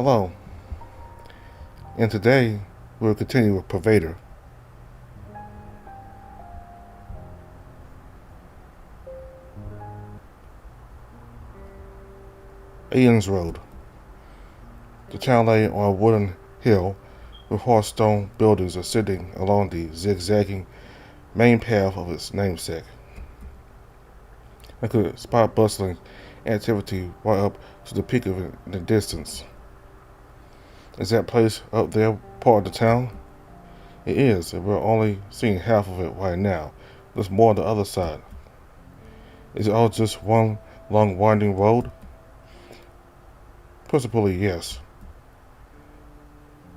Hello, and today we'll continue with Pervader. Ian's Road. The town lay on a wooden hill with horse stone buildings ascending along the zigzagging main path of its namesake. I could spot bustling activity right up to the peak of it in the distance. Is that place up there part of the town? It is, and we're only seeing half of it right now. There's more on the other side. Is it all just one long winding road? Principally, yes.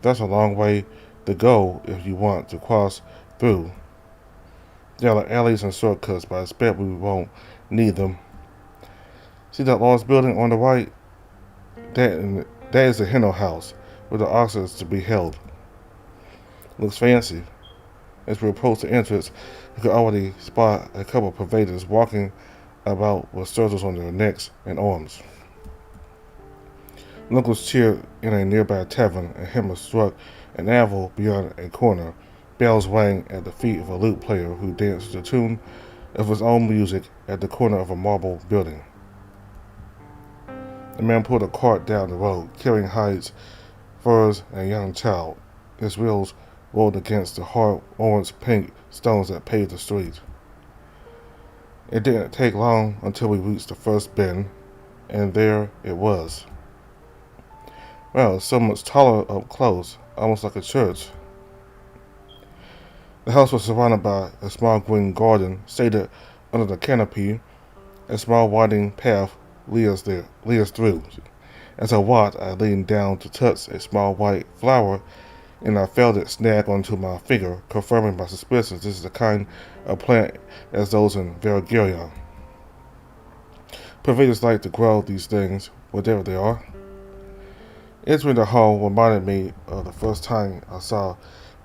That's a long way to go if you want to cross through. There are alleys and shortcuts, but I expect we won't need them. See that large building on the right? That is the Heno House, where the auction is to be held. Looks fancy. As we approach the entrance, we could already spot a couple of pervaders walking about with circles on their necks and arms. Locals cheered in a nearby tavern, and Hammer struck an anvil beyond a corner. Bells rang at the feet of a lute player who danced to the tune of his own music at the corner of a marble building. A man pulled a cart down the road, carrying hides, furs, and a young child. His wheels rolled against the hard orange-pink stones that paved the street. It didn't take long until we reached the first bend, and there it was. Wow, it's so much taller up close, almost like a church. The house was surrounded by a small green garden, shaded under the canopy. A small winding path leads through. As I walked, I leaned down to touch a small white flower, and I felt it snag onto my finger, confirming my suspicions. This is the kind of plant as those in Varigarion. Pervaders like to grow these things, whatever they are. Entering the hall reminded me of the first time I saw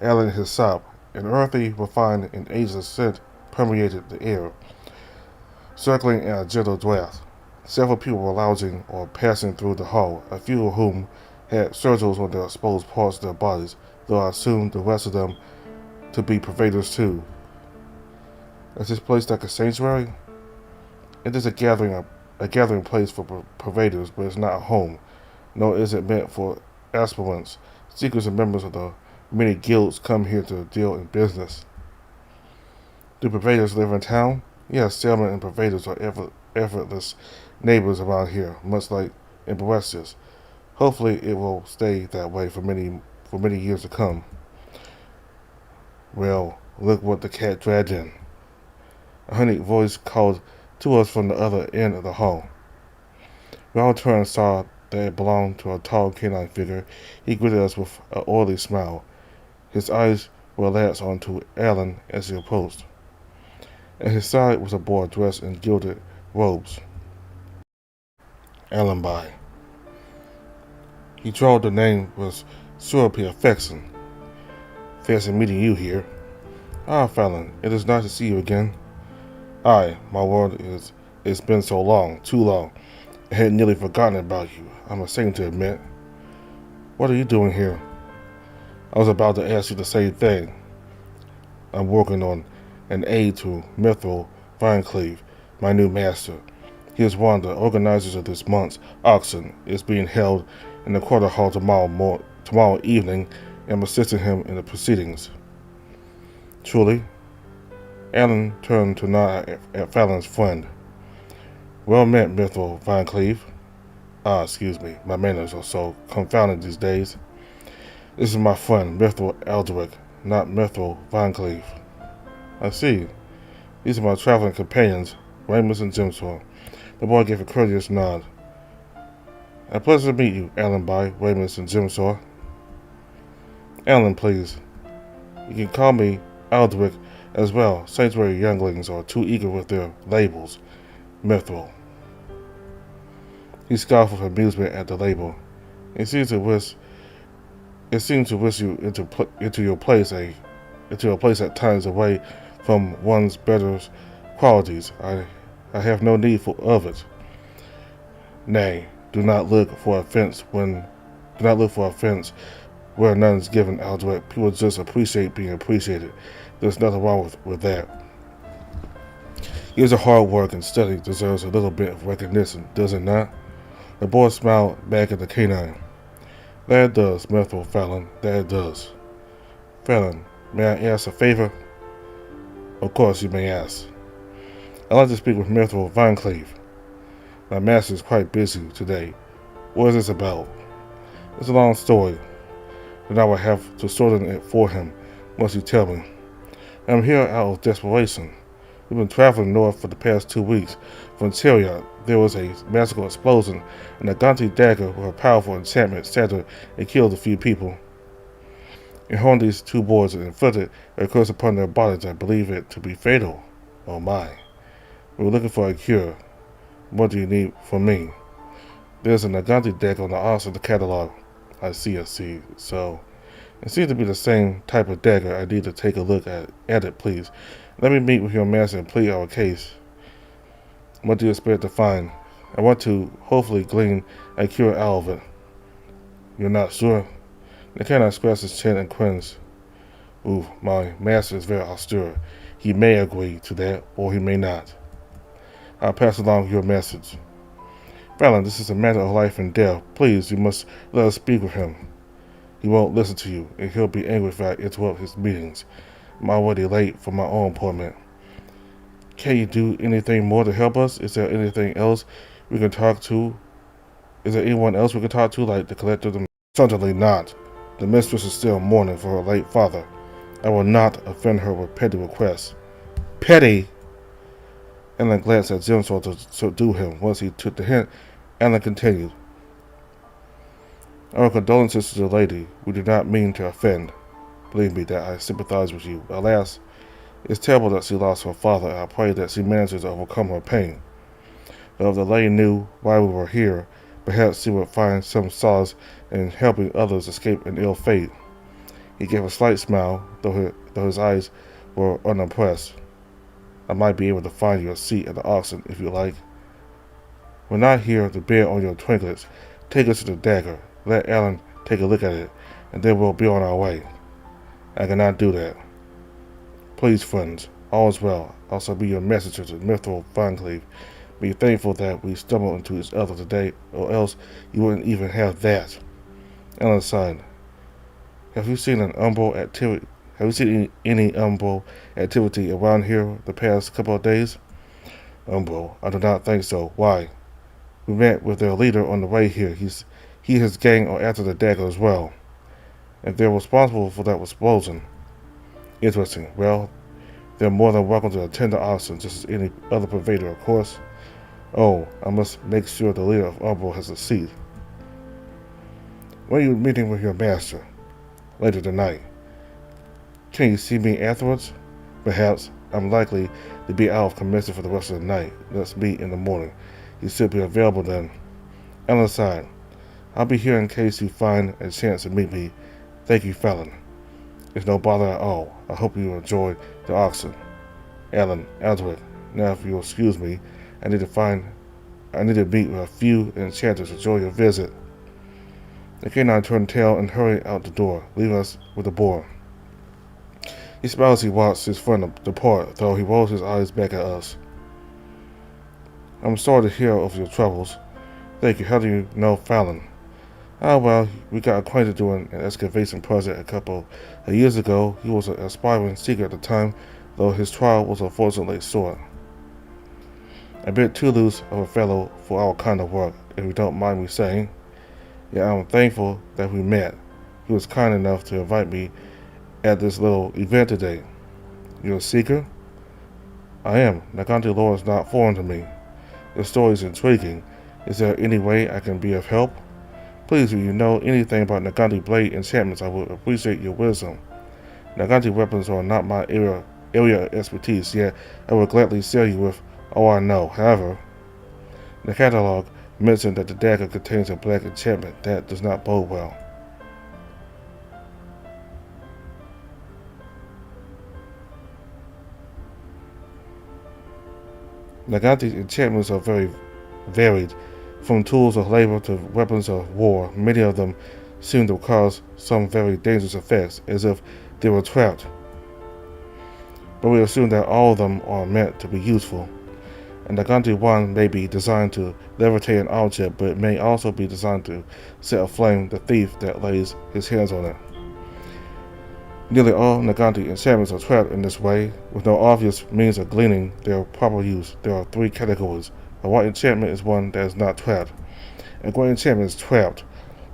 Alan in his shop. An earthy, refined, and ageless scent permeated the air, circling in a gentle draft. Several people were lounging or passing through the hall, a few of whom had sigils on the exposed parts of their bodies, though I assumed the rest of them to be pervaders too. Is this place like a sanctuary? It is a gathering place for pervaders, but it's not a home, nor is it meant for aspirants. Seekers and members of the many guilds come here to deal in business. Do pervaders live in town? Yes, salesmen and pervaders are effortless neighbors around here, much like in Boestius. Hopefully it will stay that way for many years to come. Well, look what the cat dragged in. A honeyed voice called to us from the other end of the hall. We all turned and saw that it belonged to a tall canine figure. He greeted us with an oily smile. His eyes were latched onto Alan as he approached. At his side was a boy dressed in gilded robes. Alan by. He drawled the name was Surapi Affection. Fancy meeting you here. Ah, Fallon, it is nice to see you again. Aye, my word is, it's been so long, too long. I had nearly forgotten about you, I'm ashamed to admit. What are you doing here? I was about to ask you the same thing. I'm working on an aid to Mithril Vinecleave, my new master. He is one of the organizers of this month's auction. It's being held in the quarter hall tomorrow evening, and I'm assisting him in the proceedings. Truly? Alan turned to nod at Fallon's friend. Well met, Mithril Vinecleave. Ah, excuse me, my manners are so confounded these days. This is my friend, Mithril Alderic, not Mithril Vinecleave. I see. These are my traveling companions, Ramus and Jimsor. The boy gave a courteous nod. A pleasure to meet you, Alan by Ramus and Jimsor. Alan, please. You can call me Alderic as well. Sanctuary younglings are too eager with their labels. Mithril. He scoffed with amusement at the label. It seemed to wish you into a place at times away from one's better qualities. I have no need of it. Nay, do not look for offense when Do not look for offense where none is given, Aldrich. People just appreciate being appreciated. There's nothing wrong with that. Years of hard work and study deserves a little bit of recognition, does it not? The boy smiled back at the canine. That it does, Mirthful Fallon, that it does. Fallon, may I ask a favor? Of course you may ask. I'd like to speak with Mirthful Vinclave. My master is quite busy today. What is this about? It's a long story, and I will have to shorten it for him once you tell me. I'm here out of desperation. We've been traveling north for the past 2 weeks. From Tyria, there was a magical explosion, and a Ganti dagger with a powerful enchantment shattered and killed a few people. It harmed these 2 boys and inflicted a curse upon their bodies. I believe it to be fatal. Oh my. We were looking for a cure. What do you need from me? There's a Naganti deck on the arse of the catalog. I see. So, it seems to be the same type of dagger. I need to take a look at it, please. Let me meet with your master and plead our case. What do you expect to find? I want to hopefully glean a cure out of it. You're not sure? The canine scratched his chin and grins. Ooh, my master is very austere. He may agree to that, or he may not. I'll pass along your message. Fallon, this is a matter of life and death. Please, you must let us speak with him. He won't listen to you, and he'll be angry if I interrupt his meetings. I'm already late for my own appointment. Can you do anything more to help us? Is there anything else we can talk to? Is there anyone else we can talk to, like the collector? Certainly not. The mistress is still mourning for her late father. I will not offend her with petty requests. Petty? Alan glanced at Jim to subdue him. Once he took the hint, Alan continued. Our condolences to the lady. We do not mean to offend. Believe me that I sympathize with you. Alas, it's terrible that she lost her father, and I pray that she manages to overcome her pain. Though if the lady knew why we were here, perhaps she would find some solace in helping others escape an ill fate. He gave a slight smile, though his eyes were unimpressed. I might be able to find you a seat at the auction if you like. We're not here to bear on your trinkets. Take us to the dagger. Let Alan take a look at it, and then we'll be on our way. I cannot do that. Please, friends, all is well. I'll also be your messenger to Mirthful Vinclave. Be thankful that we stumbled into each other today, or else you wouldn't even have that. Alan sighed. Have you seen any umbral activity around here the past couple of days? Umbral? I do not think so. Why? We met with their leader on the way here. He and his gang are after the dagger as well. And they're responsible for that explosion. Interesting. Well, they're more than welcome to attend the auction, just as any other Pervader, of course. Oh, I must make sure the leader of Umbral has a seat. When are you meeting with your master? Later tonight. Can you see me afterwards? Perhaps. I'm likely to be out of commission for the rest of the night. Let's meet in the morning. You should be available then. Alan sighed. I'll be here in case you find a chance to meet me. Thank you, Fallon. It's no bother at all. I hope you enjoy the auction. Alan, Aldrich, now if you'll excuse me, I need to meet with a few enchanters to enjoy your visit. The canine turned tail and hurried out the door, leaving us with the boar. He smiled as he watched his friend depart, though he rolled his eyes back at us. I'm sorry to hear of your troubles. Thank you. How do you know Fallon? Well, we got acquainted doing an excavation project a couple of years ago. He was an aspiring seeker at the time, though his trial was unfortunately short. A bit too loose of a fellow for our kind of work, if you don't mind me saying. Yet I'm thankful that we met. He was kind enough to invite me at this little event today. You're a seeker? I am. Naganti lore is not foreign to me. The story is intriguing. Is there any way I can be of help? Please, if you know anything about Naganti blade enchantments, I would appreciate your wisdom. Naganti weapons are not my area of expertise, yet I would gladly share you with all I know. However, the catalog mentioned that the dagger contains a black enchantment. That does not bode well. Naganti's enchantments are very varied, from tools of labor to weapons of war. Many of them seem to cause some very dangerous effects, as if they were trapped. But we assume that all of them are meant to be useful. And the Naganti one may be designed to levitate an object, but it may also be designed to set aflame the thief that lays his hands on it. Nearly all Naganti enchantments are trapped in this way, with no obvious means of gleaning their proper use. There are three categories. A white enchantment is one that is not trapped. A gray enchantment is trapped,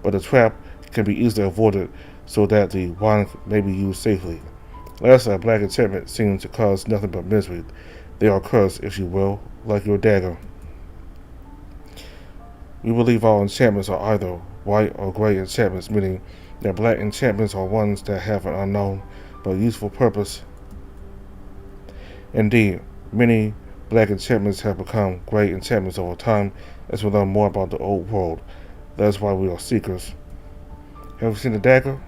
but the trap can be easily avoided so that the wand may be used safely. Lastly, a black enchantment seems to cause nothing but misery. They are cursed, if you will, like your dagger. We believe all enchantments are either white or gray enchantments, meaning that black enchantments are ones that have an unknown but useful purpose. Indeed, many black enchantments have become gray enchantments over time as we learn more about the old world. That is why we are seekers. Have you seen a dagger?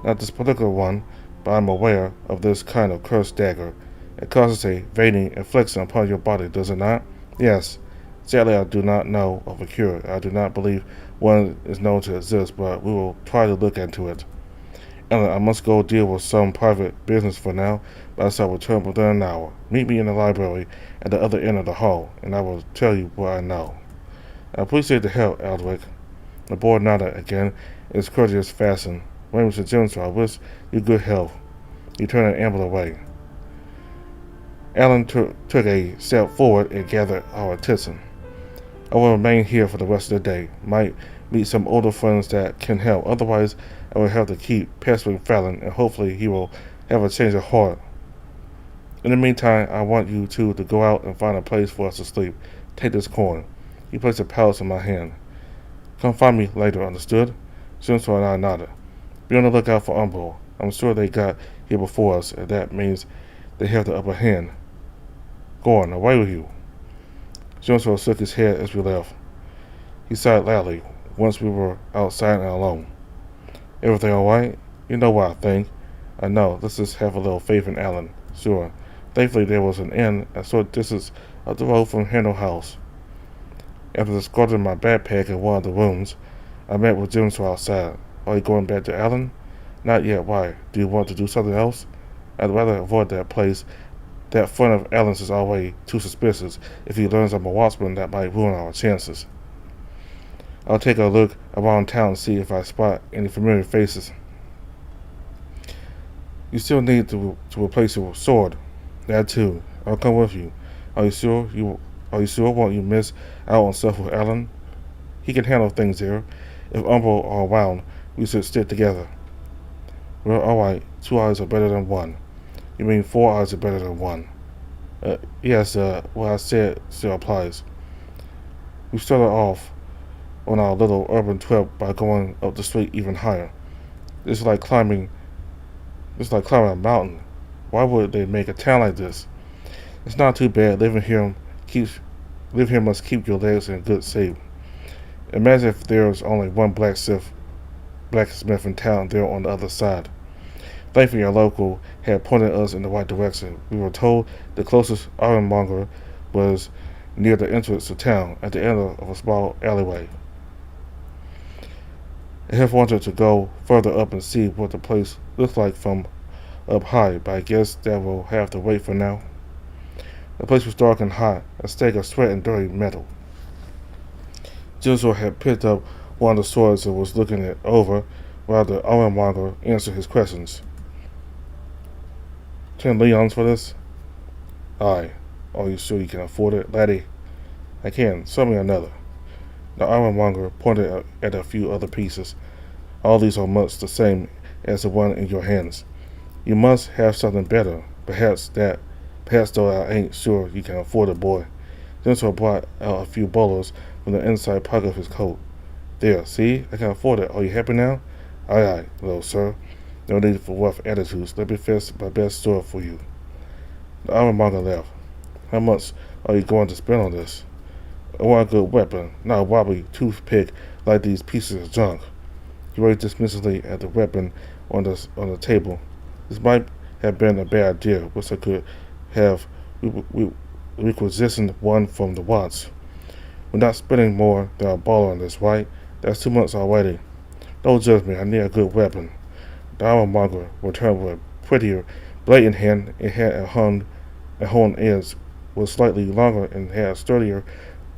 Not this particular one, but I am aware of this kind of cursed dagger. It causes a veiny infliction upon your body, does it not? Yes. Sadly, I do not know of a cure. I do not believe one is known to exist, but we will try to look into it. Ellen, I must go deal with some private business for now, but I shall return within an hour. Meet me in the library at the other end of the hall, and I will tell you what I know. I appreciate the help, Aldrich. The boy nodded again, in his courteous fashion. Well, Mr. Jones, I wish you good health. He turned and ambled away. Alan took a step forward and gathered our attention. I will remain here for the rest of the day. Might meet some older friends that can help. Otherwise, I will have to keep pestering Fallon, and hopefully he will have a change of heart. In the meantime, I want you two to go out and find a place for us to sleep. Take this coin. He placed a palace in my hand. Come find me later, understood? Simpson and I nodded. Be on the lookout for Umbro. I'm sure they got here before us, and that means they have the upper hand. Go on, away with you. Jonesville shook his head as we left. He sighed loudly once we were outside and alone. Everything all right? You know what I think. I know. Let's just have a little faith in Alan. Sure. Thankfully, there was an inn a short distance up the road from Handel House. After discarding my backpack in one of the rooms, I met with Jonesville outside. Are you going back to Alan? Not yet. Why? Do you want to do something else? I'd rather avoid that place. That friend of Alan's is always too suspicious. If he learns I'm a watchman, that might ruin our chances. I'll take a look around town and see if I spot any familiar faces. You still need to replace your sword. That too. I'll come with you. Are you sure? Won't you miss out on stuff with Alan? He can handle things there. If Umbro are around, we should stick together. Well, alright. 2 eyes are better than 1. You mean 4 eyes are better than 1? Yes, what I said still applies. We started off on our little urban trip by going up the street even higher. It's like climbing a mountain. Why would they make a town like this? It's not too bad. Living here must keep your legs in good shape. Imagine if there was only one blacksmith in town there on the other side. Thankfully, our local had pointed us in the right direction. We were told the closest ironmonger was near the entrance to town, at the end of a small alleyway. I have wanted to go further up and see what the place looks like from up high, but I guess that will have to wait for now. The place was dark and hot, a stake of sweat and dirty metal. Jizzle had picked up one of the swords and was looking it over while the ironmonger answered his questions. 10 leons for this? Aye. Are you sure you can afford it, laddie? I can. Sell me another. The ironmonger pointed at a few other pieces. All these are much the same as the one in your hands. You must have something better. Perhaps though I ain't sure you can afford it, boy. Denzel brought out a few bolos from the inside pocket of his coat. There, see? I can afford it. Are you happy now? Aye, little sir. No need for rough attitudes. Let me fetch my best sword for you. The ironmonger laughed. How much are you going to spend on this? I want a good weapon, not a wobbly toothpick like these pieces of junk. He raised dismissively at the weapon on the table. This might have been a bad idea. Wish I could have requisitioned one from the Watts. We're not spending more than a ball on this, right? That's 2 months already. Don't judge me, I need a good weapon. The armormonger returned with a prettier blade in hand. It had a honed edge, was slightly longer, and had a sturdier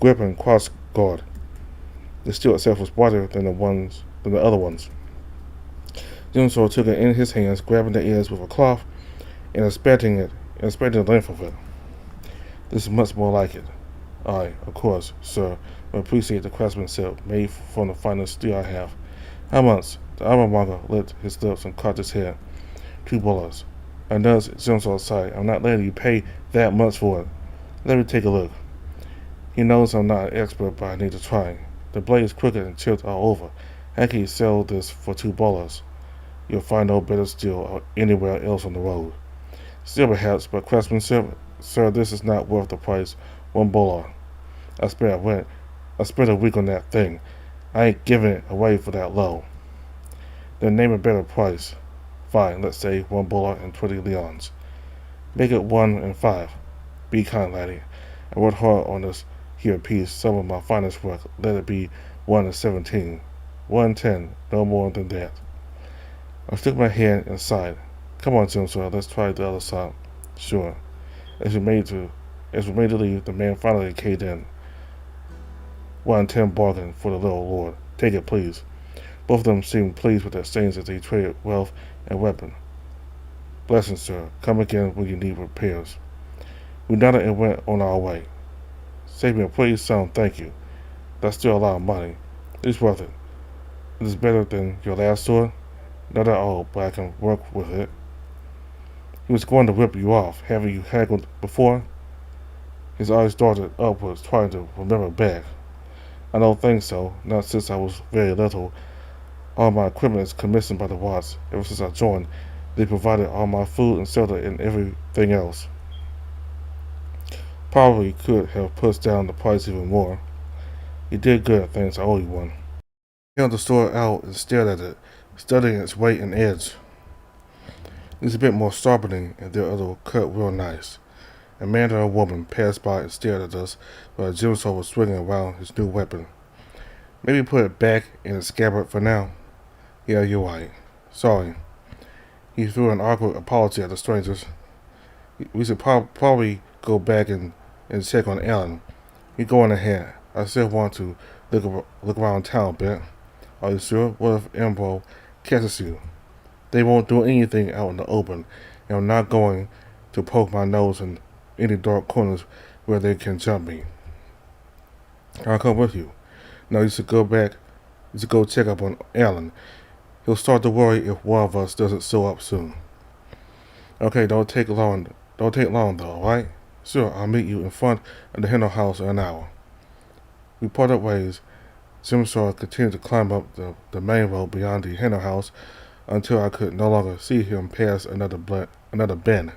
grip and cross guard. The steel itself was brighter than the other ones. Jimso took it in his hands, grabbing the edge with a cloth and inspecting the length of it. This is much more like it. I, of course, sir, will appreciate the craftsmanship made from the finest steel I have. How much? The armormonger licked his lips and cocked his head. $2. I nudged Jimso aside. I'm not letting you pay that much for it. Let me take a look. He knows I'm not an expert, but I need to try. The blade is crooked and chipped all over. How can you sell this for $2? You'll find no better steel anywhere else on the road. Still perhaps, but craftsmanship, sir, this is not worth the price. $1. I spent a week on that thing. I ain't giving it away for that low. Then name a better price. Fine, let's say $1 and 20 leons. Make it 1 and 5. Be kind, laddie. I worked hard on this here piece, some of my finest work. Let it be 1 and 17. 110, no more than that. I stuck my hand inside. Come on, Jimso, let's try the other side. Sure. As we made to leave, the man finally caved in. 110 bargain for the little lord. Take it, please. Both of them seemed pleased with their exchange as they traded wealth and weapon. Blessings, sir. Come again when you need repairs. We nodded and went on our way. Save me a pretty sum, thank you. That's still a lot of money. It's worth it. It is better than your last sword? Not at all, but I can work with it. He was going to whip you off. Haven't you haggled before? His eyes darted upwards, trying to remember back. I don't think so, not since I was very little. All my equipment is commissioned by the Watts. Ever since I joined, they provided all my food and shelter and everything else. Probably could have pushed down the price even more. You did good, thanks, I owe you one. He held the sword out and stared at it, studying its weight and edge. It's a bit more sharpening, and the other will cut real nice. A man and a woman passed by and stared at us while Jimso was swinging around his new weapon. Maybe put it back in its scabbard for now. Yeah, you're right. Sorry. He threw an awkward apology at the strangers. We should probably go back and check on Alan. You go on ahead. I still want to look around town a bit. Are you sure? What if Ambo catches you? They won't do anything out in the open, and I'm not going to poke my nose in any dark corners where they can jump me. I'll come with you. Now you should go check up on Alan. He'll start to worry if one of us doesn't show up soon. Okay, don't take long though, alright? Sure, I'll meet you in front of the Henno house in an hour. We parted ways. Jimso continued to climb up the main road beyond the Henno house until I could no longer see him pass another bend.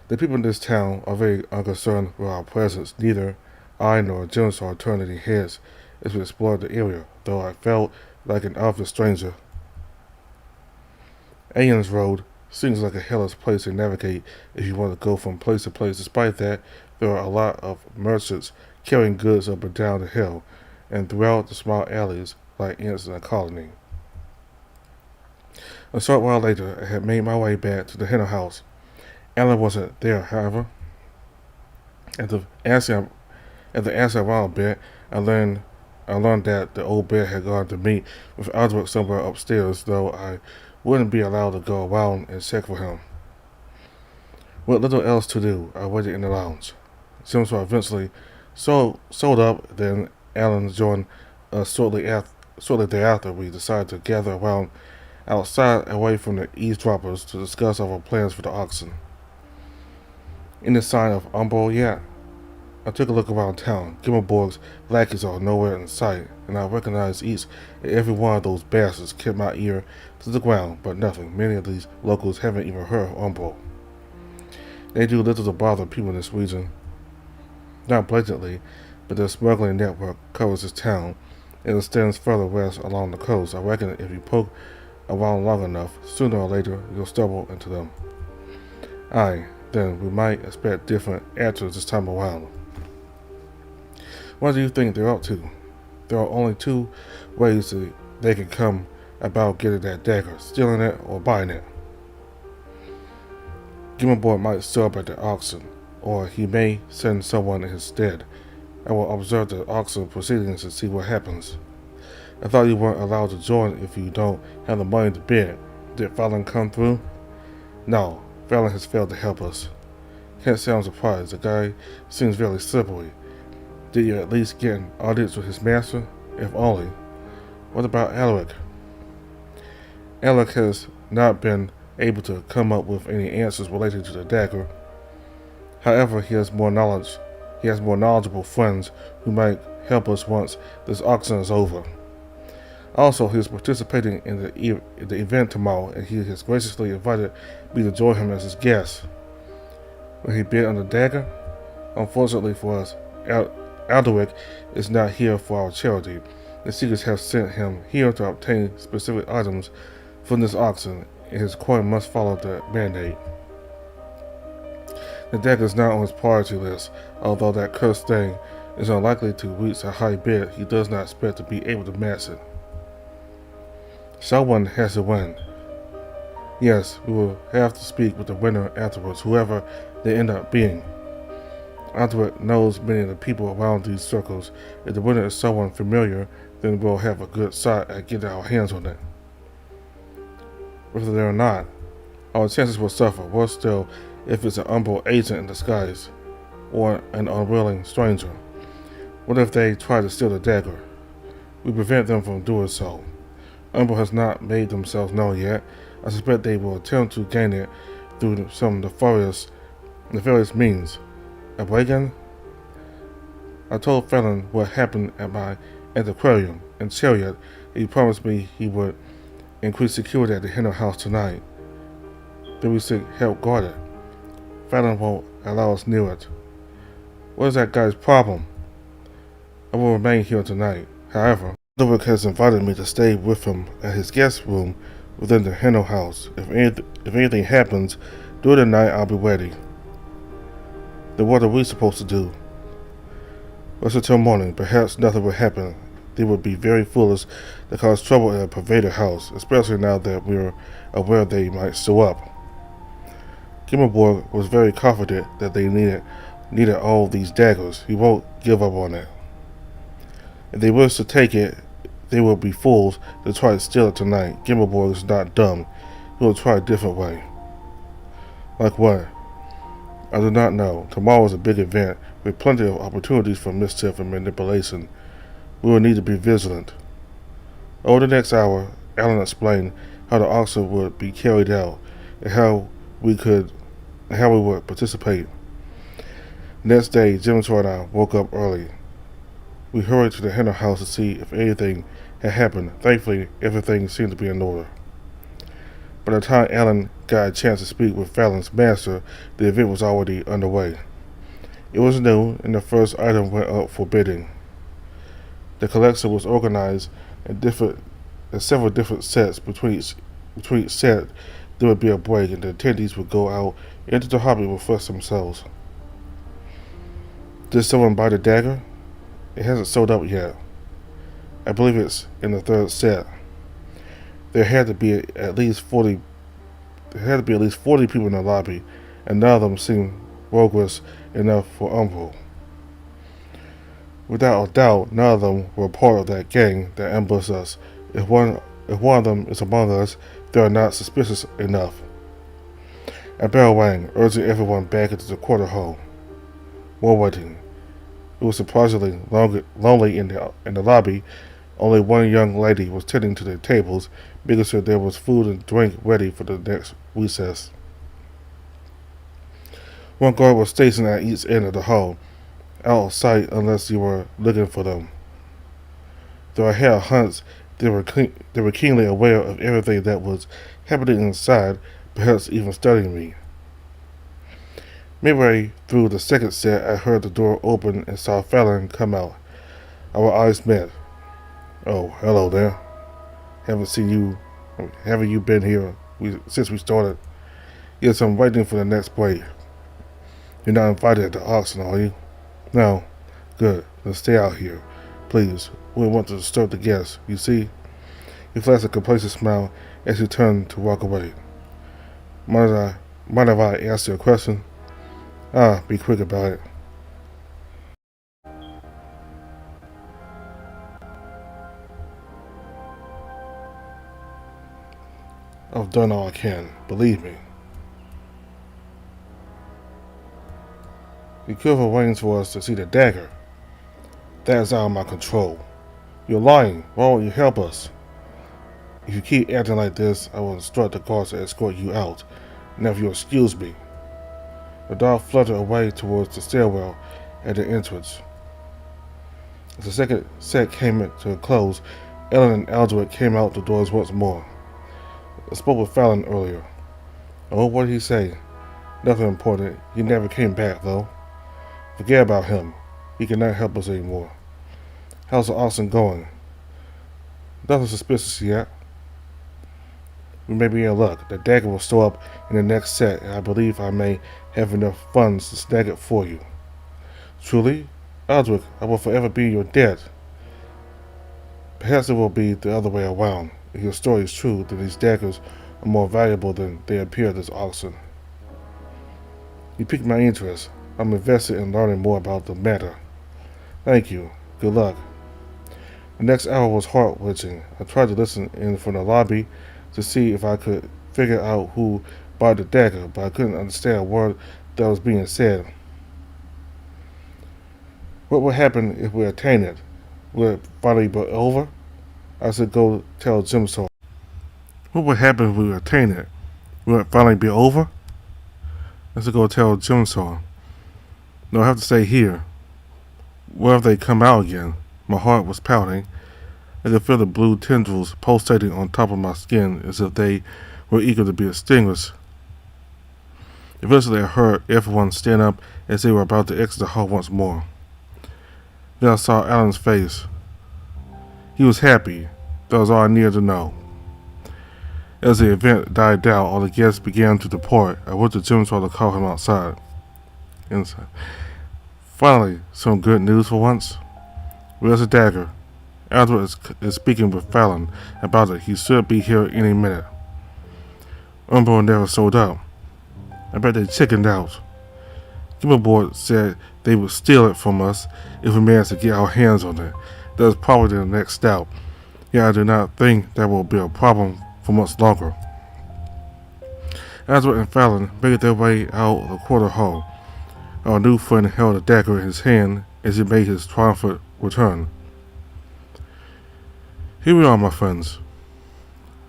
The people in this town are very unconcerned with our presence. Neither I nor Jimso turned any heads as we explored the area, though I felt like an obvious stranger. Ayan's Road seems like a hellish place to navigate if you want to go from place to place. Despite that, there are a lot of merchants carrying goods up and down the hill, and throughout the small alleys like ants in a colony. A short while later, I had made my way back to the Henno house. Alan wasn't there, however. After asking around a bit, I learned that the old bear had gone to meet with Osric somewhere upstairs, though I wouldn't be allowed to go around and check for him. With little else to do, I waited in the lounge. Jimso eventually sold up, then Alan joined us shortly thereafter. We decided to gather around outside away from the eavesdroppers to discuss our plans for the auction. In the sign of Umbo Yat, I took a look around town. Gimmelborg's lackeys are nowhere in sight, and I recognized each and every one of those bastards. Kept my ear to the ground, but nothing. Many of these locals haven't even heard of Umbo. They do little to bother people in this region. Not blatantly, but their smuggling network covers this town and extends further west along the coast. I reckon if you poke around long enough, sooner or later you'll stumble into them. Aye, then we might expect different answers this time around. What do you think they're up to? There are only two ways they can come about getting that dagger, stealing it, or buying it. Gamer Boy might show up at the auction, or he may send someone in his stead. I will observe the auction proceedings and see what happens. I thought you weren't allowed to join if you don't have the money to bid. Did Fallon come through? No, Fallon has failed to help us. Can't say I'm surprised. The guy seems very slippery. Did you at least get an audience with his master? If only. What about Alaric? Alaric has not been able to come up with any answers related to the dagger. However, he has more knowledgeable friends who might help us once this auction is over. Also, he is participating in the event tomorrow, and he has graciously invited me to join him as his guest. Will he bid on the dagger? Unfortunately for us, Alderic is not here for our charity. The Seekers have sent him here to obtain specific items from this auction, and his coin must follow the mandate. The dagger is not on his priority list. Although that cursed thing is unlikely to reach a high bid, he does not expect to be able to match it. Someone has to win. Yes, we will have to speak with the winner afterwards, whoever they end up being. Alderic knows many of the people around these circles. If the winner is someone familiar, then we'll have a good shot at getting our hands on it. Whether they're not, our chances will suffer. Worse still, if it's an Umbral agent in disguise, or an unwilling stranger. What if they try to steal the dagger? We prevent them from doing so. Umbral has not made themselves known yet. I suspect they will attempt to gain it through some nefarious means. A break-in? I told Fallon what happened at the aquarium and Chariot. He promised me he would increase security at the Henner house tonight. Then we seek help guard it. Fallon won't allow us near it. What is that guy's problem? I will remain here tonight. However, Alderic has invited me to stay with him at his guest room within the Henner house. If anything happens during the night, I'll be ready. Then what are we supposed to do? Wait until morning. Perhaps nothing will happen. They would be very foolish to cause trouble at a Pervader house, especially now that we're aware they might show up. Gimmelborg was very confident that they needed all these daggers. He won't give up on it. If they wish to take it, they will be fools to try to steal it tonight. Gimmelborg is not dumb. He will try a different way. Like what? I do not know. Tomorrow is a big event with plenty of opportunities for mischief and manipulation. We will need to be vigilant. Over the next hour, Alan explained how the auction would be carried out and how we would participate. Next day, Jimmy and I woke up early. We hurried to the Henner house to see if anything had happened. Thankfully, everything seemed to be in order. By the time Alan got a chance to speak with Fallon's master, the event was already underway. It was new, and the first item went up for bidding. The collection was organized in several different sets. Between each set, there would be a break, and the attendees would go out into the hobby and refresh themselves. Did someone buy the dagger? It hasn't sold up yet. I believe it's in the third set. There had to be at least 40 people in the lobby, and none of them seemed roguish enough for Umbral. Without a doubt, none of them were part of that gang that ambushed us. If one of them is among us, they are not suspicious enough. A bell rang, urging everyone back into the quarter hall. More waiting. It was surprisingly lonely in the lobby. Only one young lady was tending to the tables, making sure there was food and drink ready for the next recess. One guard was stationed at each end of the hall, out of sight unless you were looking for them. Though I had a hunch they were keenly aware of everything that was happening inside, perhaps even studying me. Midway through the second set, I heard the door open and saw Fallon come out. Our eyes met. Oh, hello there. Haven't you been here since we started? Yes, I'm waiting for the next break. You're not invited at the auction, are you? No. Good. Let's stay out here. Please. We want to disturb the guests. You see? He flashed a complacent smile as he turned to walk away. Mind if I ask you a question? Be quick about it. I've done all I can, believe me. You could have arranged for us to see the dagger. That is out of my control. You're lying. Why won't you help us? If you keep acting like this, I will instruct the guards to escort you out. Now if you'll excuse me. The dog fluttered away towards the stairwell at the entrance. As the second set came to a close, Ellen and Aldrich came out the doors once more. I spoke with Fallon earlier. Oh, what did he say? Nothing important. He never came back, though. Forget about him. He cannot help us anymore. How's the auction going? Nothing suspicious yet. We may be in luck. The dagger will show up in the next set, and I believe I may have enough funds to snag it for you. Truly? Aldrich, I will forever be in your debt. Perhaps it will be the other way around. If your story is true, then these daggers are more valuable than they appear at this auction. You piqued my interest. I'm invested in learning more about the matter. Thank you. Good luck. The next hour was heart-wrenching. I tried to listen in from the lobby to see if I could figure out who bought the dagger, but I couldn't understand a word that was being said. What would happen if we obtain it? Will it finally be over? I should go tell Jim so. What would happen if we obtain it? Will it finally be over? I should go tell Jim so. No, I have to stay here. What if they come out again? My heart was pounding. I could feel the blue tendrils pulsating on top of my skin as if they were eager to be extinguished. Eventually I heard everyone stand up as they were about to exit the hall once more. Then I saw Alan's face. He was happy. That was all I needed to know. As the event died down, all the guests began to depart. I went to Jim's hall to call him outside. Inside. Finally, some good news for once. Where's the dagger? Aldrich is speaking with Fallon about it. He should be here any minute. Umbro never showed up. I bet they chickened out. Gimmelboard said they would steal it from us if we managed to get our hands on it. That is probably the next step. Yet I do not think that will be a problem for much longer. Aldrich and Fallon made their way out of the quarter hall. Our new friend held a dagger in his hand as he made his triumphant return. Here we are, my friends.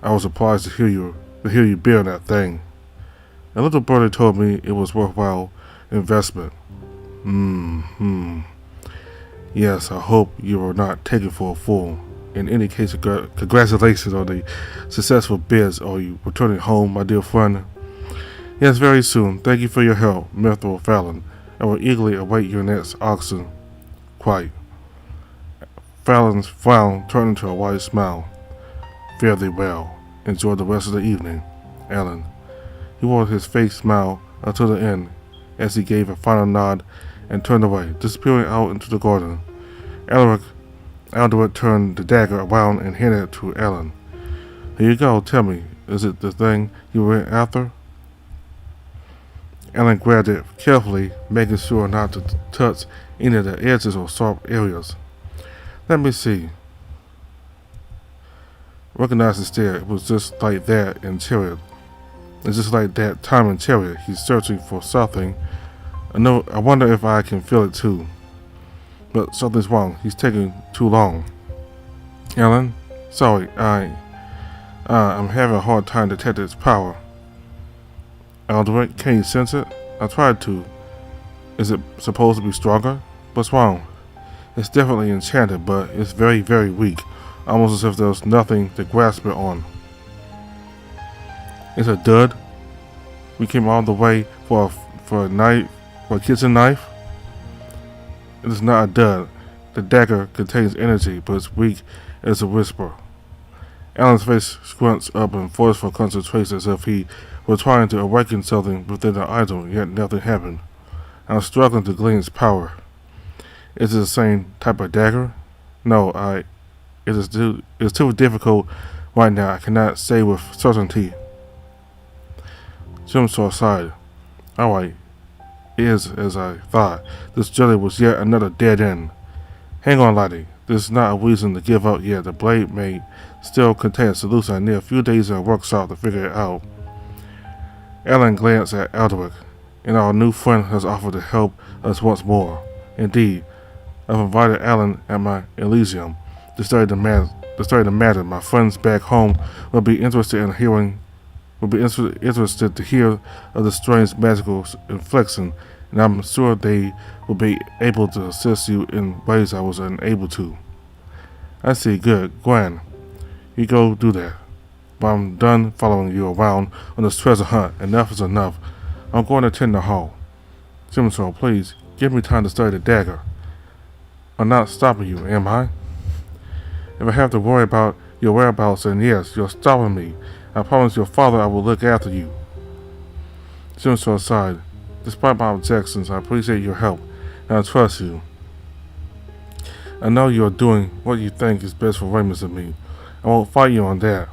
I was surprised to hear you bear that thing. A little birdie told me it was worthwhile investment. Yes, I hope you were not taken for a fool. In any case, congratulations on the successful bids. Are you returning home, my dear friend? Yes, very soon. Thank you for your help, Mr. Fallon. I will eagerly await your next auction. Quite. Fallon's frown turned into a wide smile. Fare thee well. Enjoy the rest of the evening, Alan. He wore his fake smile until the end, as he gave a final nod and turned away, disappearing out into the garden. Aldrich turned the dagger around and handed it to Alan. Here you go. Tell me, is it the thing you were after? Alan grabbed it carefully, making sure not to touch any of the edges or sharp areas. Let me see. Recognized instead, it was just like that in Chariot. It's just like that time in Chariot. He's searching for something. I wonder if I can feel it too. But something's wrong. He's taking too long. Alan? Sorry, I'm having a hard time detecting its power. Aldrich, can you sense it? I tried to. Is it supposed to be stronger? What's wrong? It's definitely enchanted, but it's very, very weak. Almost as if there's nothing to grasp it on. It's a dud. We came all the way for a kitchen knife. It is not a dud. The dagger contains energy, but it's weak as a whisper. Alan's face squints up in forceful concentration as if he were trying to awaken something within the idol, yet nothing happened. I'm struggling to glean its power. Is it the same type of dagger? No, it's too difficult Right now, I cannot say with certainty. Jigsaw sighed. Alright, it is as I thought. This journey was yet another dead end. Hang on, laddie. This is not a reason to give up yet. The blade may still contain a solution. I need a few days in a workshop to figure it out. Alan glanced at Aldrich, and our new friend has offered to help us once more. Indeed, I've invited Alan at my Elysium to study the matter. My friends back home will be interested in hearing. Will be interested to hear of the strange magical infliction, and I'm sure they will be able to assist you in ways I was unable to. I see. Good. Gwen, you go do that. But I'm done following you around on this treasure hunt. Enough is enough. I'm going to tend the hall. Jigsaw, please, give me time to study the dagger. I'm not stopping you, am I? If I have to worry about your whereabouts, then yes, you're stopping me. I promise your father I will look after you. Jigsaw sighed. Despite my objections, I appreciate your help, and I trust you. I know you are doing what you think is best for Raymond and me. I won't fight you on that.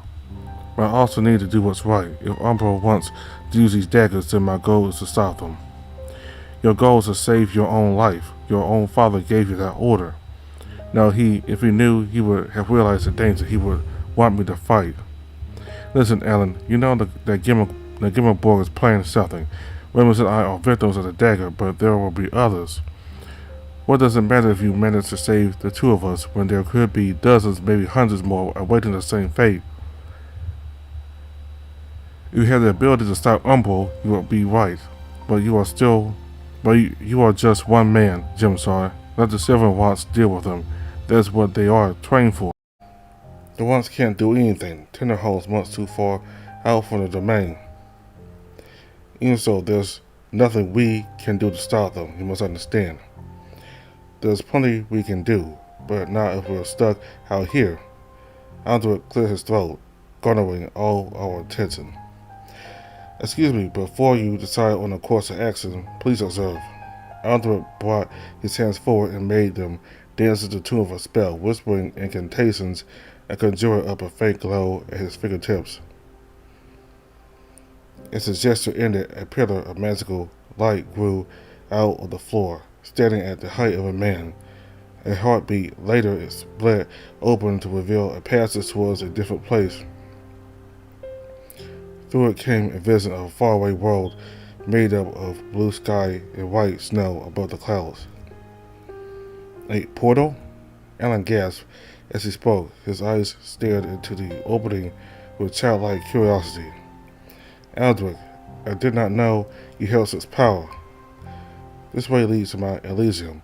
But I also need to do what's right. If Umbro wants to use these daggers, then my goal is to stop them. Your goal is to save your own life. Your own father gave you that order. Now if he knew, he would have realized the danger. He would want me to fight. Listen, Alan, you know that Gimmelborg is planning something. Raymond and I are victims of the dagger, but there will be others. What does it matter if you manage to save the two of us when there could be dozens, maybe hundreds more awaiting the same fate? If you have the ability to stop Umbro, you will be right. But you are just one man, Jigsaw. Let the Silver Ones deal with them. That's what they are trained for. The Ones can't do anything. Tenderhole's much too far out from the domain. Even so, there's nothing we can do to stop them, you must understand. There's plenty we can do, but not if we're stuck out here. Aldrich cleared his throat, garnering all our attention. Excuse me, before you decide on a course of action, please observe. Aldrich brought his hands forward and made them dance to the tune of a spell, whispering incantations and conjuring up a faint glow at his fingertips. As his gesture ended, a pillar of magical light grew out of the floor, standing at the height of a man. A heartbeat later, it split open to reveal a passage towards a different place. Through it came a vision of a faraway world made up of blue sky and white snow above the clouds. A portal? Alan gasped as he spoke. His eyes stared into the opening with childlike curiosity. Aldrich, I did not know you held such power. This way leads to my Elysium,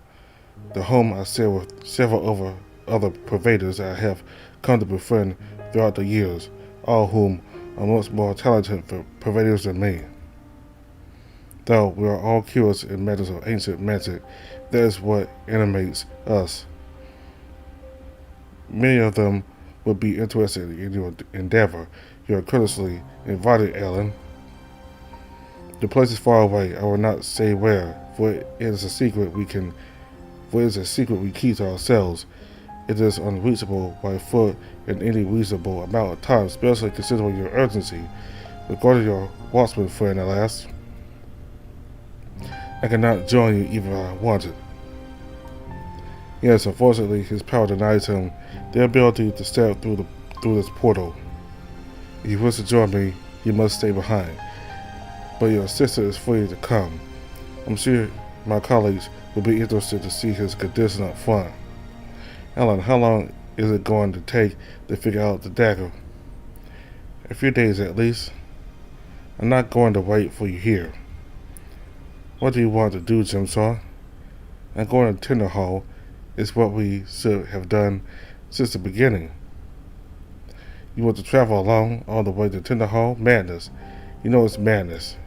the home I share with several other pervaders I have come to befriend throughout the years, all whom are much more talented pervaders than me. Though we are all curious in matters of ancient magic, that is what animates us. Many of them would be interested in your endeavor. You are courteously invited, Alan. The place is far away. I will not say where, for it is a secret we keep to ourselves. It is unreachable by foot in any reasonable amount of time, especially considering your urgency. Regarding your watchman friend, alas, I cannot join you even if I wanted. Yes, unfortunately, his power denies him the ability to step through this portal. If you wish to join me, you must stay behind. But your sister is free to come. I'm sure my colleagues will be interested to see his condition up front. Alan, how long is it going to take to figure out the dagger? A few days at least. I'm not going to wait for you here. What do you want to do, Jigsaw? I'm going to Tenderhall. It's what we should have done since the beginning. You want to travel alone all the way to Tenderhall? Madness. You know it's madness.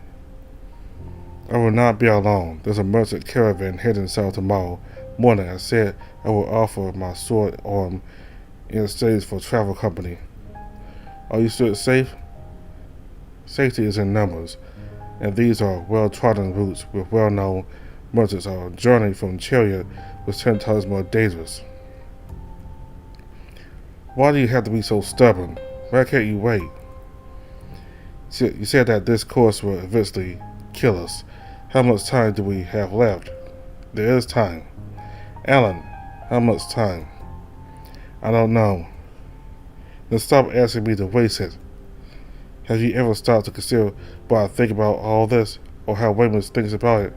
I will not be alone. There's a merchant caravan heading south tomorrow morning. I said I will offer my sword arm in exchange for travel company. Are you sure it's safe? Safety is in numbers, and these are well-trodden routes with well-known merchants. Our journey from Chariot was 10 times more dangerous. Why do you have to be so stubborn? Why can't you wait? You said that this course will eventually kill us. How much time do we have left? There is time. Alan, how much time? I don't know. Then stop asking me to waste it. Have you ever stopped to consider what I think about all this, or how Raymond thinks about it?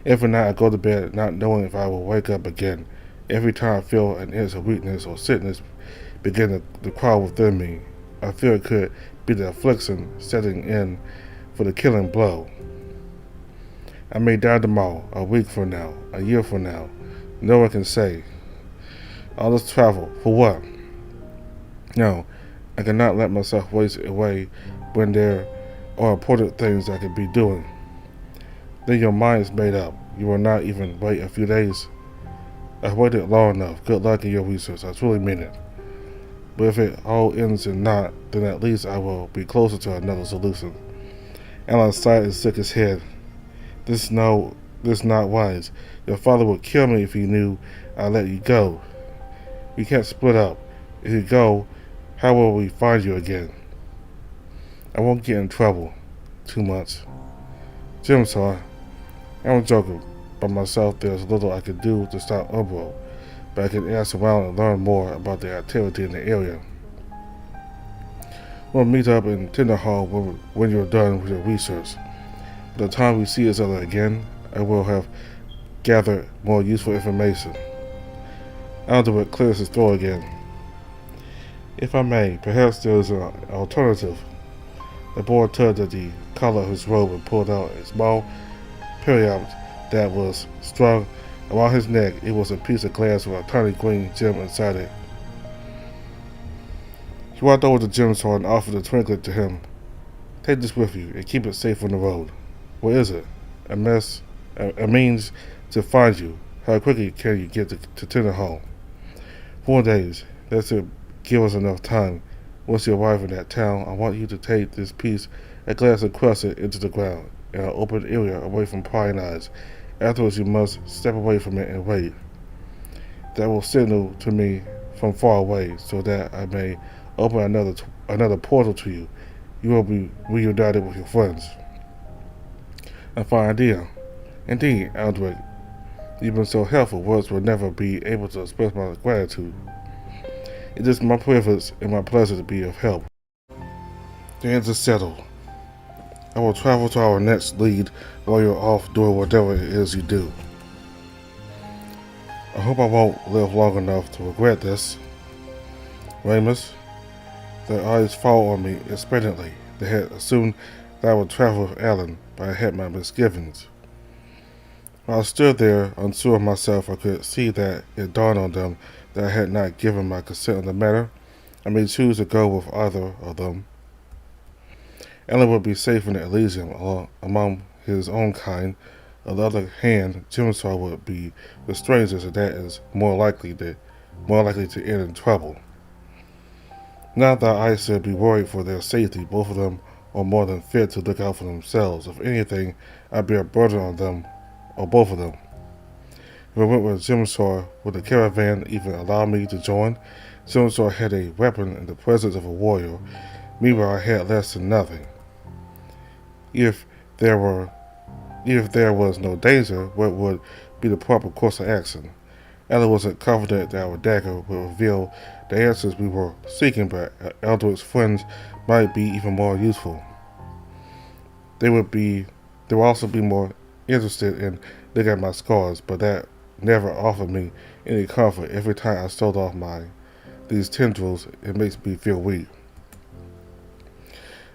Every night I go to bed not knowing if I will wake up again. Every time I feel an inch of weakness or sickness begin to crawl within me, I feel it could be the affliction setting in for the killing blow. I may die tomorrow, a week from now, a year from now. No one can say. All this travel, for what? No, I cannot let myself waste away when there are important things I could be doing. Then your mind is made up. You will not even wait a few days. I've waited long enough. Good luck in your research. I truly mean it. But if it all ends in not, then at least I will be closer to another solution. Alan sighed and shook his head. This is not wise. Your father would kill me if he knew I let you go. We can't split up. If you go, how will we find you again? I won't get in trouble too much. Jim saw. I'm joking. By myself, there's little I could do to stop Umbro, but I can ask around and learn more about the activity in the area. We'll meet up in Tenderhall when you're done with your research. By the time we see each other again, I will have gathered more useful information. Aldrich clears his throat again. If I may, perhaps there is an alternative. The boy tugged at the collar of his robe and pulled out a small period that was strung around his neck. It was a piece of glass with a tiny green gem inside it. He walked over to Jim's and offered a twinklet to him. Take this with you and keep it safe on the road. What is it? A means to find you. How quickly can you get to Tenderhall? 4 days. That should give us enough time. Once you arrive in that town, I want you to take this piece of glass and crush it into the ground in an open area away from prying eyes. Afterwards, you must step away from it and wait. That will signal to me from far away so that I may open another portal to you. You will be reunited with your friends. A fine idea. Indeed, Aldrich. You've been so helpful, words will never be able to express my gratitude. It is my privilege and my pleasure to be of help. The ends are settled. I will travel to our next lead while you're off doing whatever it is you do. I hope I won't live long enough to regret this. Ramus, their eyes fall on me expectantly. They had assumed that I would travel with Alan, but I had my misgivings. While I stood there, unsure of myself, I could see that it dawned on them that I had not given my consent on the matter. I may choose to go with either of them. Alan would be safe in the Elysium among his own kind. On the other hand, Jimsaw would be with strangers, and that is more likely to end in trouble. Not that I should be worried for their safety. Both of them are more than fit to look out for themselves. If anything, I'd be a burden on them, or both of them. If I went with Jimsaw, would the caravan even allow me to join? Jimsaw had a weapon in the presence of a warrior. Meanwhile, I had less than nothing. If there was no danger, what would be the proper course of action? Ella wasn't confident that our dagger would reveal the answers we were seeking, but Eldrick's friends might be even more useful. They would also be more interested in looking at my scars, but that never offered me any comfort. Every time I stole off these tendrils, it makes me feel weak.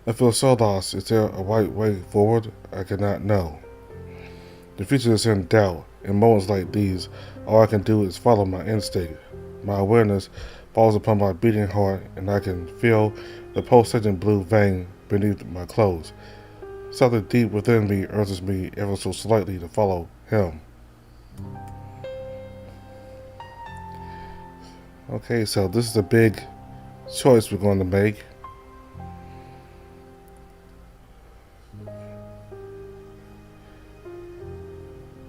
I feel so lost. Is there a right way forward? I cannot know. The future is in doubt. In moments like these, all I can do is follow my instinct. My awareness falls upon my beating heart, and I can feel the pulsating blue vein beneath my clothes. Something deep within me urges me ever so slightly to follow him. Okay, so this is a big choice we're going to make.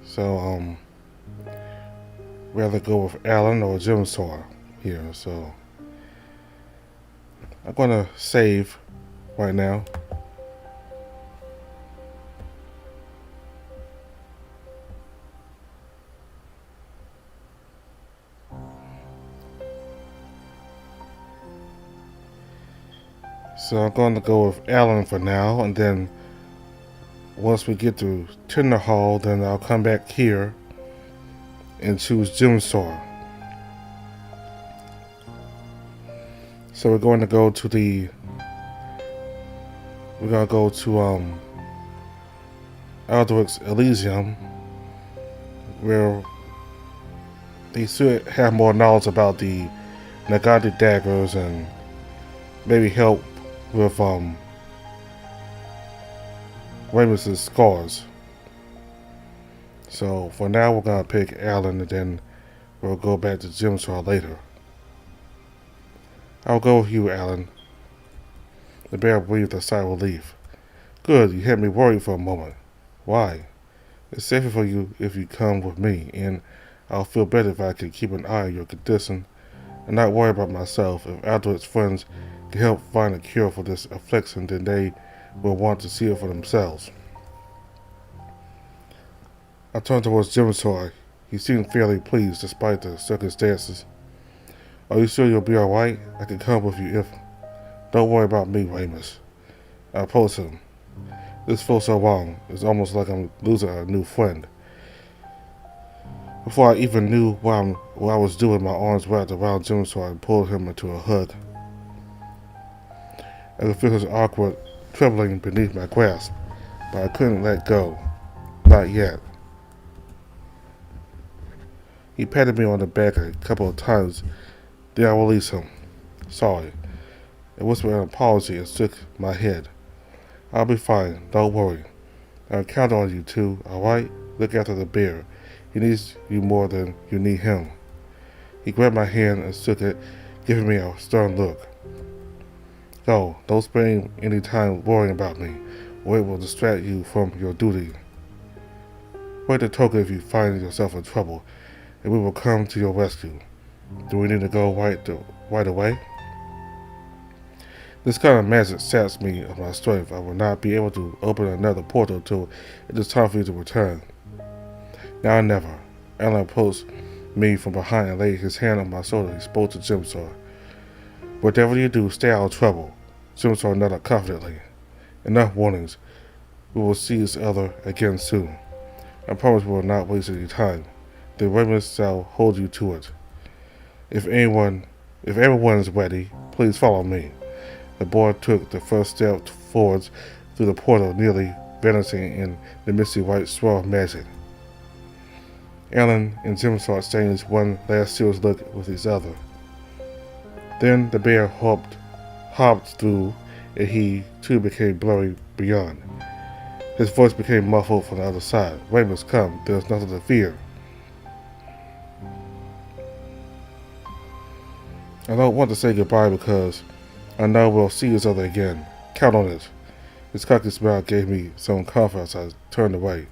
So, we have to go with Alan or Jimsaw here. So, I'm gonna save right now. So I'm going to go with Alan for now, and then once we get to Tender Hall, then I'll come back here and choose Jim Saw. So we're going to go to Aldrich's Elysium, where they should have more knowledge about the Nagati daggers and maybe help with Ramus's scars. So for now we're gonna pick Alan, and then we'll go back to Jim Saw later. I'll go with you, Alan. The bear breathed a sigh of relief. Good, you had me worried for a moment. Why? It's safer for you if you come with me, and I'll feel better if I can keep an eye on your condition and not worry about myself. If Aldrich's friends can help find a cure for this affliction, then they will want to see it for themselves. I turned towards Jim Saw. He seemed fairly pleased despite the circumstances. Are you sure you'll be alright? I can come with you if... Don't worry about me, Ramus. I approached him. This feels so wrong. It's almost like I'm losing a new friend. Before I even knew what I was doing, my arms wrapped around Jim Saw and pulled him into a hug. I could feel his awkward trembling beneath my grasp, but I couldn't let go. Not yet. He patted me on the back a couple of times, then I released him. Sorry. I whispered an apology and shook my head. I'll be fine, don't worry. I'll count on you too, alright? Look after the bear. He needs you more than you need him. He grabbed my hand and shook it, giving me a stern look. Go, don't spend any time worrying about me, or it will distract you from your duty. Wait a token if you find yourself in trouble, and we will come to your rescue. Do we need to go right away? This kind of magic saps me of my strength. I will not be able to open another portal till it is time for you to return. Now or never. Alan approached me from behind and laid his hand on my shoulder. He spoke to Jim Saw. Whatever you do, stay out of trouble. Jim Saw nodded confidently. Enough warnings. We will see each other again soon. I promise we will not waste any time. The Ramus shall hold you to it. If everyone is ready, please follow me. The boy took the first step forwards through the portal, nearly vanishing in the misty white swirl of magic. Alan and Jim Saw exchanged one last serious look with each other. Then the bear hopped through, and he too became blurry beyond. His voice became muffled from the other side. Ramus, come, there's nothing to fear. I don't want to say goodbye because I know we'll see each other again. Count on it. His cocky smile gave me some confidence. I turned away.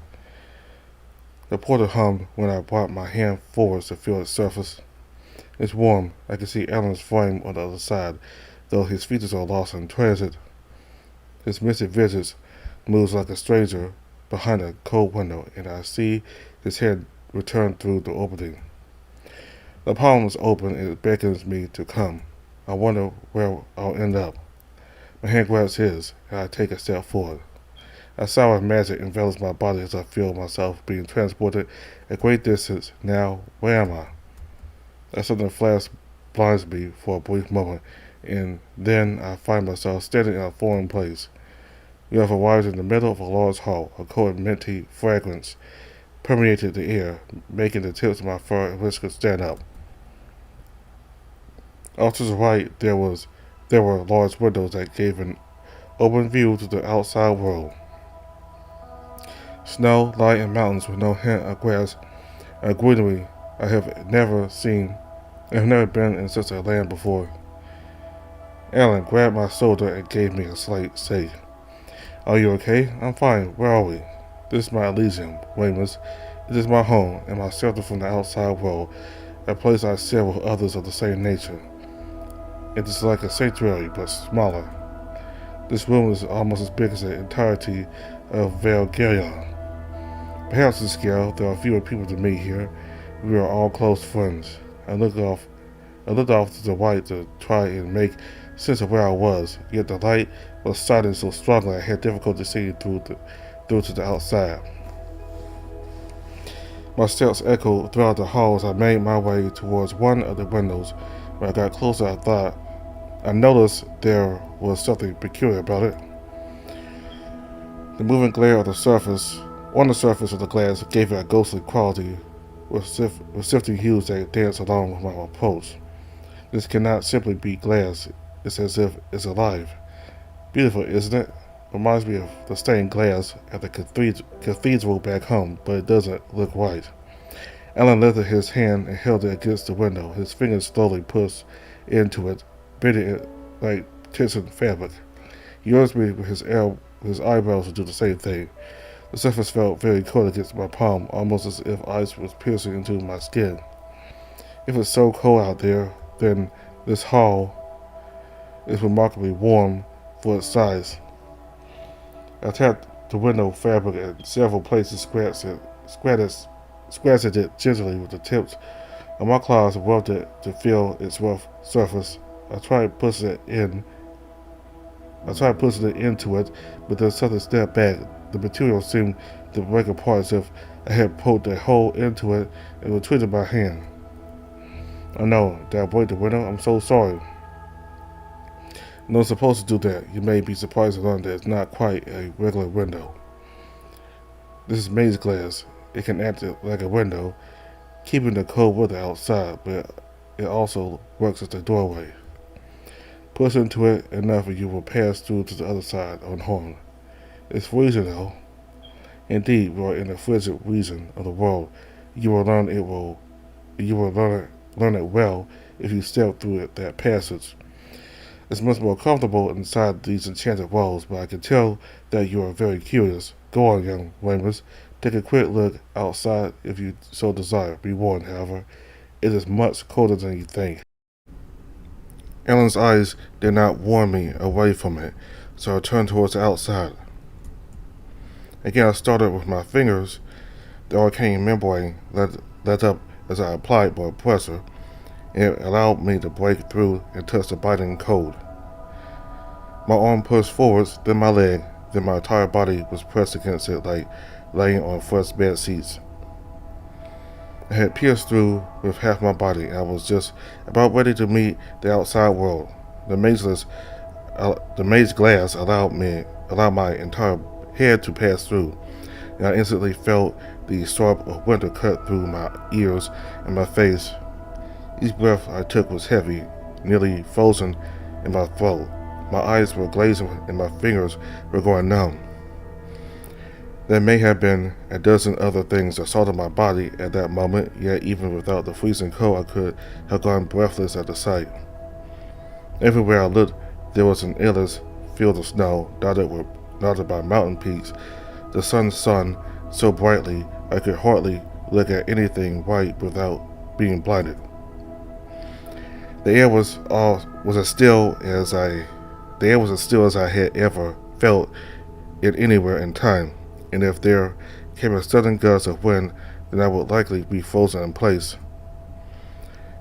The portal hummed when I brought my hand forward to feel its surface. It's warm. I can see Alan's frame on the other side, though his features are lost in transit. His mystic visage moves like a stranger behind a cold window, and I see his head return through the opening. The palm is open and it beckons me to come. I wonder where I'll end up. My hand grabs his, and I take a step forward. A sour magic envelops my body as I feel myself being transported a great distance. Now, where am I? A sudden flash blinds me for a brief moment, and then I find myself standing in a foreign place. We have arrived in the middle of a large hall. A cold minty fragrance permeated the air, making the tips of my fur and whiskers stand up. Off to the right, there were large windows that gave an open view to the outside world. Snow, light, and mountains with no hint of grass and greenery. I have never been in such a land before. Alan grabbed my shoulder and gave me a slight shake. Are you okay? I'm fine. Where are we? This is my Elysium, Ramus. It is my home and my shelter from the outside world, a place I share with others of the same nature. It is like a sanctuary, but smaller. This room is almost as big as the entirety of Valgarion. Perhaps in scale, there are fewer people to meet here. We are all close friends. I looked off to the right to try and make sense of where I was, yet the light was shining so strongly I had difficulty seeing through to the outside. My steps echoed throughout the hall as I made my way towards one of the windows. When I got closer, I noticed there was something peculiar about it. The moving glare of the surface, on the surface of the glass, gave it a ghostly quality, with shifting hues that danced along with my approach. This cannot simply be glass. It's as if it's alive. Beautiful, isn't it? Reminds me of the stained glass at the cathedral back home, but it doesn't look right. Alan lifted his hand and held it against the window. His fingers slowly pushed into it, bending it like tensing fabric. He urged me with his eyebrows to do the same thing. The surface felt very cold against my palm, almost as if ice was piercing into my skin. If it's so cold out there, then this hall is remarkably warm for its size. I tapped the window fabric in several places, scratched it gently with the tips of my claws and rubbed it to feel its rough surface. I tried pushing it into it, but then something snapped back. The material seemed to break apart as if I had poked a hole into it and was twisting my hand. I know, did I break the window? I'm so sorry. No one's supposed to do that. You may be surprised to learn that it's not quite a regular window. This is maze glass. It can act like a window, keeping the cold weather outside, but it also works as a doorway. Push into it enough and you will pass through to the other side unharmed. It's freezing though. Indeed, we are in the frigid region of the world. You will learn it well if you step through that passage. It's much more comfortable inside these enchanted walls, but I can tell that you are very curious. Go on, young Weymouth. Take a quick look outside if you so desire. Be warned, however, it is much colder than you think. Ellen's eyes did not warn me away from it, so I turned towards the outside. Again, I started with my fingers. The arcane membrane let up as I applied more pressure, and it allowed me to break through and touch the biting cold. My arm pushed forwards, then my leg, then my entire body was pressed against it like laying on fresh bed sheets. I had pierced through with half my body, and I was just about ready to meet the outside world. The maze glass allowed my entire head to pass through, and I instantly felt the sharp of winter cut through my ears and my face. Each breath I took was heavy, nearly frozen in my throat. My eyes were glazing and my fingers were going numb. There may have been a dozen other things assaulting my body at that moment, yet even without the freezing cold I could have gone breathless at the sight. Everywhere I looked, there was an endless field of snow, dotted by mountain peaks. The sun shone so brightly I could hardly look at anything white without being blinded. The air was as still as I had ever felt it anywhere in time, and if there came a sudden gust of wind, then I would likely be frozen in place.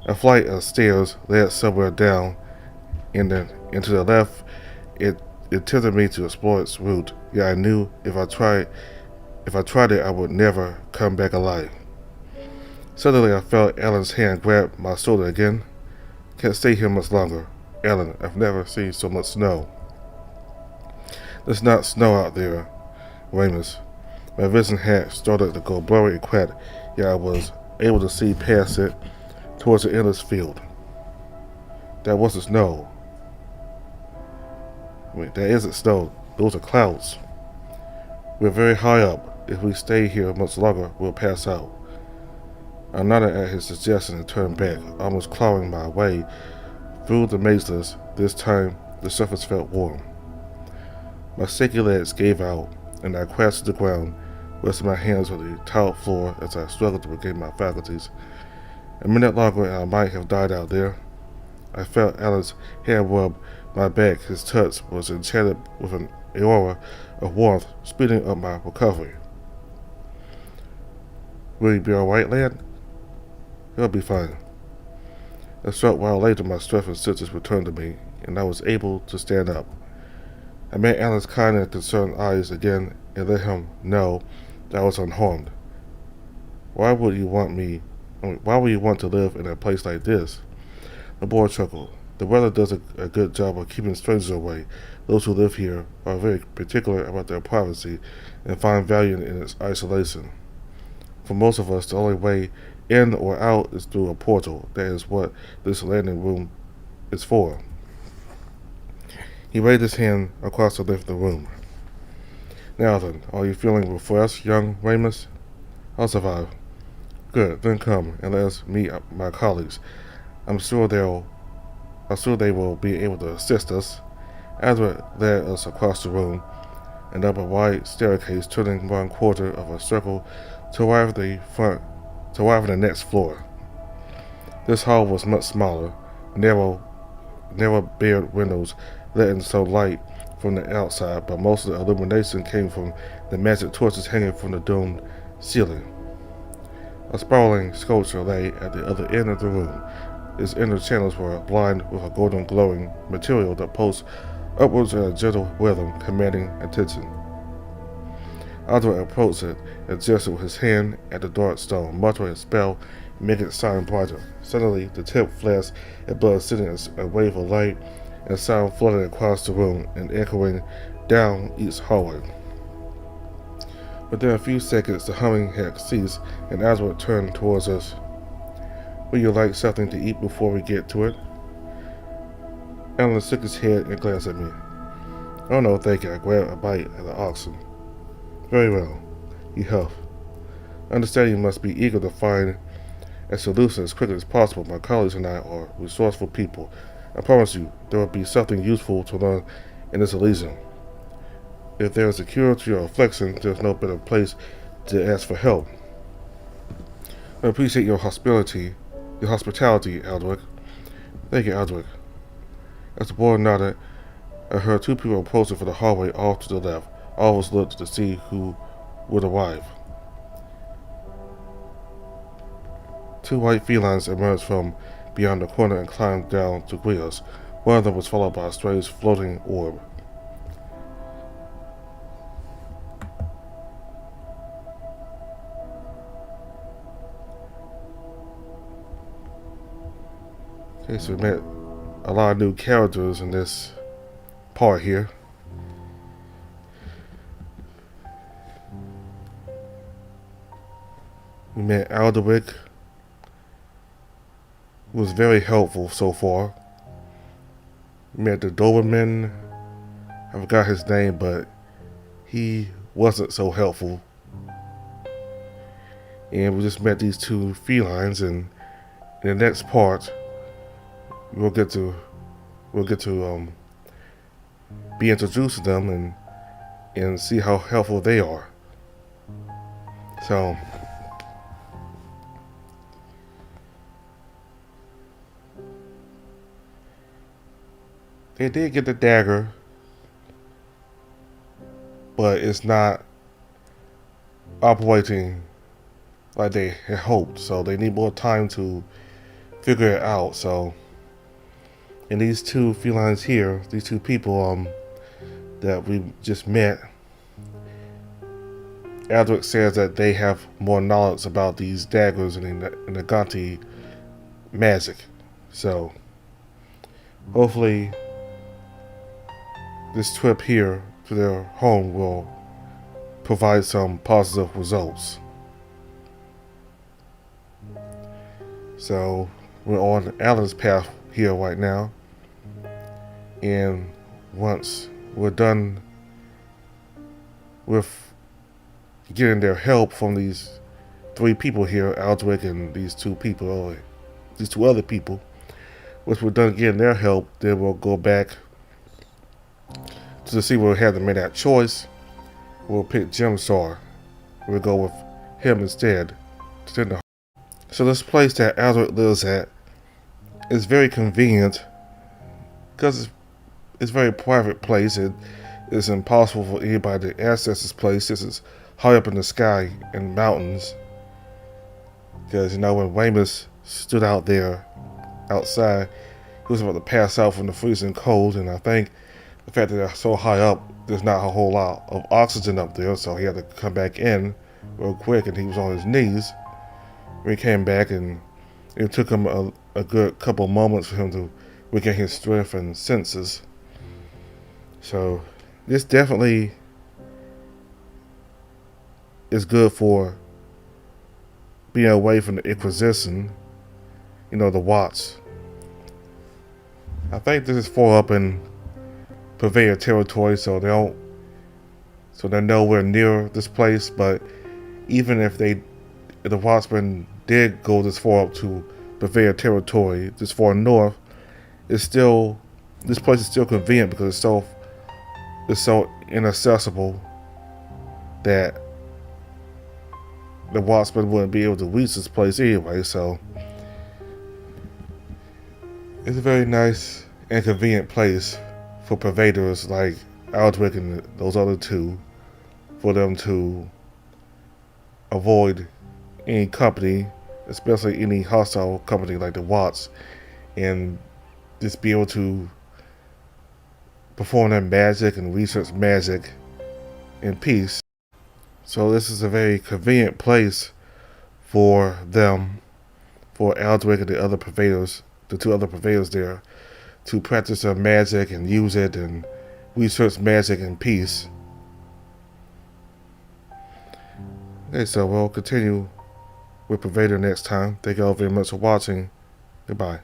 A flight of stairs led somewhere down, and to the left. It tempted me to explore its route, yet I knew if I tried it, I would never come back alive. Suddenly, I felt Alan's hand grab my shoulder again. Can't stay here much longer. Alan, I've never seen so much snow. There's not snow out there, Weymouth. My vision had started to go blurry and cracked, yet I was able to see past it towards the endless field. That wasn't snow. That isn't snow. Those are clouds. We're very high up. If we stay here much longer, we'll pass out. I nodded at his suggestion and turned back, almost clawing my way through the mazes. This time, the surface felt warm. My shaky legs gave out, and I crashed to the ground, resting my hands on the tiled floor as I struggled to regain my faculties. A minute longer and I might have died out there. I felt Alan's hand rub my back. His touch was enchanted with an aura of warmth, speeding up my recovery. Will you be alright, lad? You'll be fine. A short while later, my strength and senses returned to me, and I was able to stand up. I met Alan's kind and concerned eyes again and let him know that I was unharmed. Why would you want to live in a place like this? The boy chuckled. The weather does a good job of keeping strangers away. Those who live here are very particular about their privacy and find value in its isolation. For most of us, the only way in or out is through a portal. That is what this landing room is for. He raised his hand across the length of the room. Now then, are you feeling refreshed, young Ramus? I'll survive. Good, then come and let us meet my colleagues. I'm sure they will be able to assist us. Edward led us across the room and up a wide staircase, turning 1/4 of a circle to arrive at the next floor. This hall was much smaller, narrow barred windows letting some light from the outside, but most of the illumination came from the magic torches hanging from the domed ceiling. A sprawling sculpture lay at the other end of the room. Its inner channels were lined with a golden glowing material that pulsed upwards in a gentle rhythm, commanding attention. Edward approached it and gestured with his hand at the dark stone, muttering a spell, making it shine brighter. Suddenly, the tip flashed and blood sending a wave of light and sound flooding across the room and echoing down each hallway. Within a few seconds, the humming had ceased, and Edward turned towards us. Would you like something to eat before we get to it? Alan shook his head and glanced at me. Oh no, thank you. I grabbed a bite at the oxen. Very well. You help. I understand you must be eager to find a solution as quickly as possible. My colleagues and I are resourceful people. I promise you, there will be something useful to learn in this Elysium. If there is a cure to your affliction, there's no better place to ask for help. I appreciate your hospitality, Aldrich. Thank you, Aldrich. As the boy nodded, I heard two people approaching from the hallway off to the left. All of us looked to see who would arrive. Two white felines emerged from beyond the corner and climbed down to greet us. One of them was followed by a strange floating orb. Okay, so we met a lot of new characters in this part here. We met Aldrich, who was very helpful so far. We met the Doberman. I forgot his name, but he wasn't so helpful. And we just met these two felines, and in the next part, we'll get to be introduced to them and see how helpful they are. So they did get the dagger, but it's not operating like they had hoped, so they need more time to figure it out. So, and these two felines here, these two people that we just met, Aldrich says that they have more knowledge about these daggers and the Naganti magic. So, hopefully, this trip here to their home will provide some positive results. So we're on Alan's path here right now, and once we're done with getting their help from these three people here, Aldrich and these two other people, once we're done getting their help, then we'll go back to see where we have to make that choice. We'll pick Jim Sar. We'll go with him instead. So this place that Aldrich lives at It's very convenient because it's a very private place. It's impossible for anybody to access this place. This is high up in the sky in mountains. Because, you know, when Weymouth stood out there outside, he was about to pass out from the freezing cold, and I think the fact that they're so high up, there's not a whole lot of oxygen up there, so he had to come back in real quick, and he was on his knees. When he came back, and it took him a good couple moments for him to regain his strength and senses. So this definitely is good for being away from the Inquisition, you know, the Watts. I think this is far up in Pervader territory, so they're nowhere near this place. But even if the Wattsmen did go this far up to Pervader territory, this far north, this place is still convenient because it's so inaccessible that the Wattsmen wouldn't be able to reach this place anyway. So it's a very nice and convenient place for pervaders like Aldrich and those other two, for them to avoid any company, especially any hostile company like the Watts, and just be able to perform their magic and research magic in peace. So this is a very convenient place for them, for Aldrich and the other pervaders, the two other pervaders there, to practice their magic and use it and research magic in peace. Okay, so we'll continue with Pervader next time. Thank you all very much for watching. Goodbye.